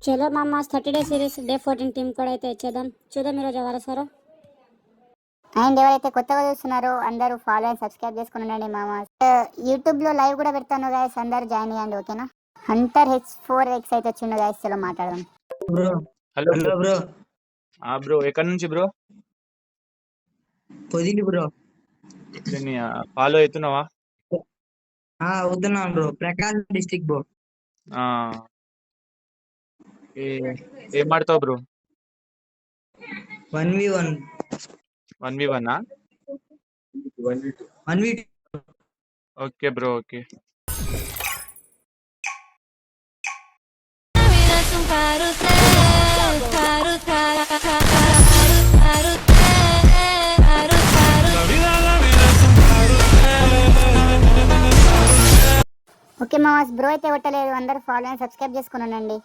చలో మామ 30 day series day 14 team కూడా అయితే ఇచ్చేద్దాం. చూద్దాం ఈరోజు ఎవరు వస్తారో. అండ్ ఎవరైతే కొత్తగా చూస్తున్నారో అందరూ ఫాలో అండ్ సబ్స్క్రైబ్ చేసుకుని ఉండండి మామ. యూట్యూబ్లో లైవ్ కూడా పెడతాను గైస్, అందరూ జాయిన్ అయ్యండి ఓకేనా. హంటర్ H4X అయితే వచ్చిండు గైస్, చలో మాట్లాడదాం. Bro hello hello bro. Bro ఎక్కడి నుంచి బ్రో? పొదిలి బ్రో. ఫాలో అవుతున్నావా? అవుతున్నాను బ్రో, ప్రకాశం డిస్ట్రిక్ట్ బ్రో. ఆ, ఏం ఆడతావు bro? 1v1 1v1 1v2. Okay bro, okay. Okay మామ, బ్రో అయితే కొట్టలేదు, అందరూ ఫాలో అండ్ సబ్స్క్రైబ్ చేసుకుని ఉండండి.